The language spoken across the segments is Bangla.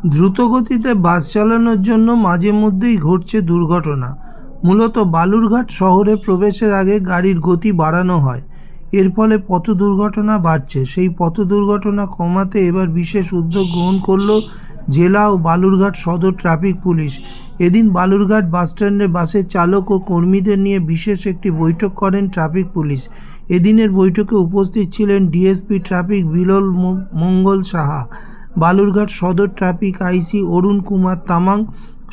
দ্রুতগতিতে বাস চালানোর জন্য মাঝে মধ্যেই ঘটছে দুর্ঘটনা। মূলত বালুরঘাট শহরে প্রবেশের আগে গাড়ির গতি বাড়ানো হয়। এর ফলে পথ দুর্ঘটনা বাড়ছে। সেই পথ দুর্ঘটনা কমাতে এবার বিশেষ উদ্যোগ গ্রহণ করল জেলা ও বালুরঘাট সদর ট্রাফিক পুলিশ। এদিন বালুরঘাট বাসস্ট্যান্ডে বাসের চালক ও কর্মীদের নিয়ে বিশেষ একটি বৈঠক করেন ট্রাফিক পুলিশ। এদিনের বৈঠকে উপস্থিত ছিলেন ডিএসপি ট্রাফিক বিরল মঙ্গল সাহা, বালুরঘাট সদর ট্রাফিক আইসি অরুণ কুমার তামাং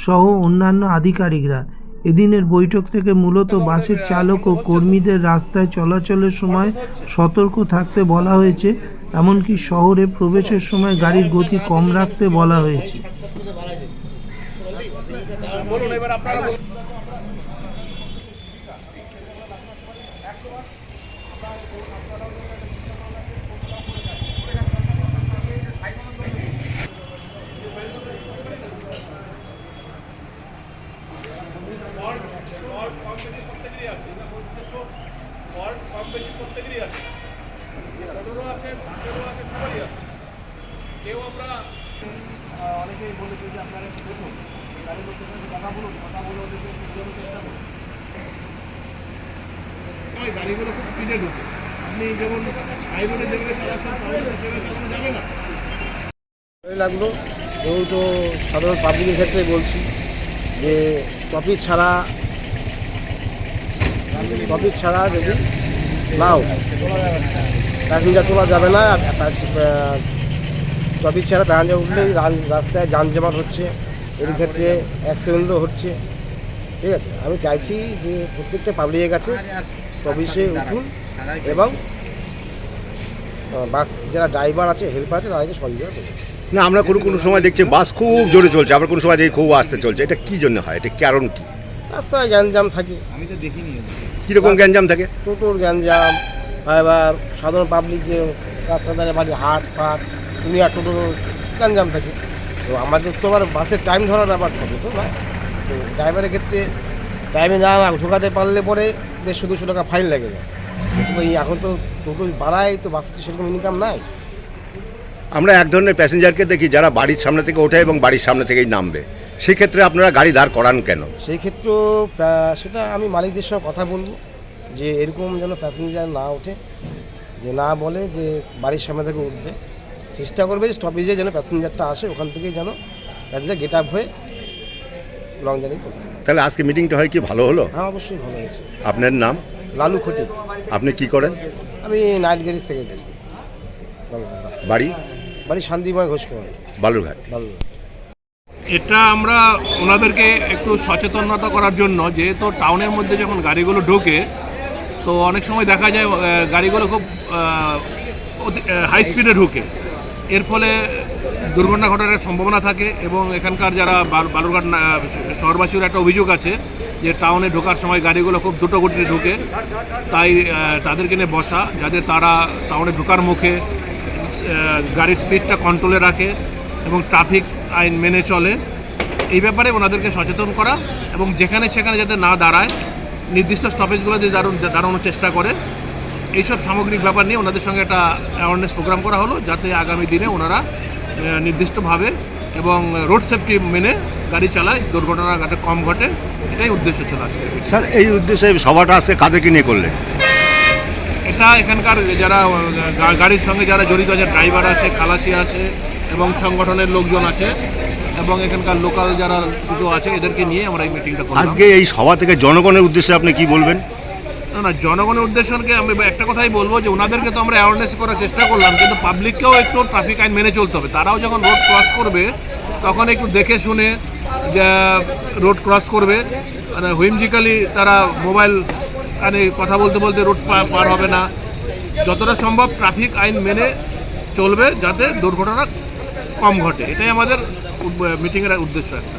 সহ অন্যান্য আধিকারিকরা। এদিনের বৈঠক থেকে মূলত বাসের চালক ও কর্মীদের রাস্তায় চলাচলের সময় সতর্ক থাকতে বলা হয়েছে, এমনকি শহরে প্রবেশের সময় গাড়ির গতি কম রাখতে বলা হয়েছে। প্রত্যেকেরই আছে, টোটোরও আছে, বাসেরও আছে, সবারই আছে। কেউ আমরা অনেকেই বলেছি যে আপনারা একটু দেখুন, গাড়ির লোকের সাথে কথা বলুন, কথা বলে ওদেরকে বোঝানোর চেষ্টা করুন। গাড়িগুলো খুব স্পিডে ঢুকে, আপনি যেমন হাইরোডে দেখলে চালাচ্ছেন তাহলে সেভাবে চালানো যাবে না। লাগলো যেহেতু সাধারণ পাবলিকের ক্ষেত্রে বলছি যে স্টপেজ ছাড়া যদি না ওঠে প্যাসেঞ্জার তোলা যাবে না। স্টপেজ ছাড়া প্যাসেঞ্জার উঠলেই রাস্তায় যানজট হচ্ছে, এর ক্ষেত্রে অ্যাক্সিডেন্টও হচ্ছে। ঠিক আছে, আমি চাইছি যে প্রত্যেকটা পাবলিকের কাছে স্টপেজে উঠুন এবং বাস যারা ড্রাইভার আছে, হেল্পার আছে, তাদেরকে সহযোগিতা করুন। না, আমরা কোনো সময় দেখছি বাস খুব জোরে চলছে, আবার কোনো সময় দেখি খুব আস্তে চলছে। এটা কী জন্য হয়? এটা কারণ কি? রাস্তায় গ্যাঞ্জাম থাকে। আমি তো দেখিনি। কীরকম গ্যাঞ্জাম থাকে? টোটোর গ্যাঞ্জাম, এবার সাধারণ পাবলিক যে রাস্তার ধারে বাড়ি হাট ফাট দুনিয়া টোটোর গ্যাঞ্জাম থাকে। তো আমাদের তো আবার বাসের টাইম ধরার ব্যাপার থাকে তো না। তো ড্রাইভারের ক্ষেত্রে টাইমে না ঢোকাতে পারলে পরে 150-200 টাকা ফাইন লেগে যায়। তো এখন তো টোটো বাড়ায়, তো বাসে তো সেরকম ইনকাম নাই। আমরা এক ধরনের প্যাসেঞ্জারকে দেখি যারা বাড়ির সামনে থেকে ওঠে এবং বাড়ির সামনে থেকেই নামবে। সেক্ষেত্রে আপনারা গাড়ি দাঁড় করান কেন? সেই ক্ষেত্রেও সেটা আমি মালিকদের সঙ্গে কথা বলবো যে এরকম যেন প্যাসেঞ্জার না ওঠে, যে না বলে যে বাড়ির সামনে থেকে উঠবে, চেষ্টা করবে যে স্টপেজে যেন প্যাসেঞ্জারটা আসে, ওখান থেকেই যেন প্যাসেঞ্জার গেট আপ হয়ে লং জার্নি করতে। তাহলে আজকে মিটিংটা হয় কি ভালো হলো? হ্যাঁ, অবশ্যই ভালো হয়েছে। আপনার নাম? লালু খটিক। আপনি কি করেন? আমি নাইট গাড়ির সেক্রেটারি। বাড়ি শান্তিময় ঘোষ কুমার, বালুরঘাট। এটা আমরা ওনাদেরকে একটু সচেতনতা করার জন্য, যেহেতু টাউনের মধ্যে যখন গাড়িগুলো ঢোকে তো অনেক সময় দেখা যায় গাড়িগুলো খুব হাই স্পিডে ঢোকে। এর ফলে দুর্ঘটনা ঘটার সম্ভাবনা থাকে এবং এখানকার যারা বালুরঘাট শহরবাসীর একটা অভিযোগ আছে যে টাউনে ঢোকার সময় গাড়িগুলো খুব দ্রুত গতিতে ঢোকে। তাই তাদেরকে নিয়ে বসা, যাতে তারা টাউনে ঢোকার মুখে গাড়ির স্পিডটা কন্ট্রোলে রাখে এবং ট্রাফিক আইন মেনে চলে। এই ব্যাপারে ওনাদেরকে সচেতন করা এবং যেখানে সেখানে যাতে না দাঁড়ায়, নির্দিষ্ট স্টপেজগুলোতে দাঁড়ানোর চেষ্টা করে। এইসব সামগ্রিক ব্যাপার নিয়ে ওনাদের সঙ্গে একটা অ্যাওয়ারনেস প্রোগ্রাম করা হলো, যাতে আগামী দিনে ওনারা নির্দিষ্টভাবে এবং রোড সেফটি মেনে গাড়ি চালায়, দুর্ঘটনা যাতে কম ঘটে, এটাই উদ্দেশ্য ছিল আজকে। স্যার, এই উদ্দেশ্যে সভাটা আজকে কাদেরকে নিয়ে করলেন? এটা এখানকার যারা গাড়ির সঙ্গে যারা জড়িত আছে, ড্রাইভার আছে, খালাসি আছে এবং সংগঠনের লোকজন আছে এবং এখানকার লোকাল যারা দুটো আছে, এদেরকে নিয়ে আমরা এই মিটিংটা করলাম। আজকে এই সভা থেকে জনগণের উদ্দেশ্যে আপনি কি বলবেন? না, জনগণের উদ্দেশ্যকে আমি একটা কথাই বলবো যে ওনাদেরকে তো আমরা অ্যাওয়ারনেস করার চেষ্টা করলাম, কিন্তু পাবলিককেও একটু ট্রাফিক আইন মেনে চলতে হবে। তারাও যখন রোড ক্রস করবে তখন একটু দেখে শুনে যে রোড ক্রস করবে। মানে হুইমজিক্যালি তারা মোবাইল কানে কথা বলতে বলতে রোড পার হবে না। যতটা সম্ভব ট্রাফিক আইন মেনে চলবে, যাতে দুর্ঘটনা কম ঘটে। এটাই আমাদের মিটিংয়ের উদ্দেশ্য একটা।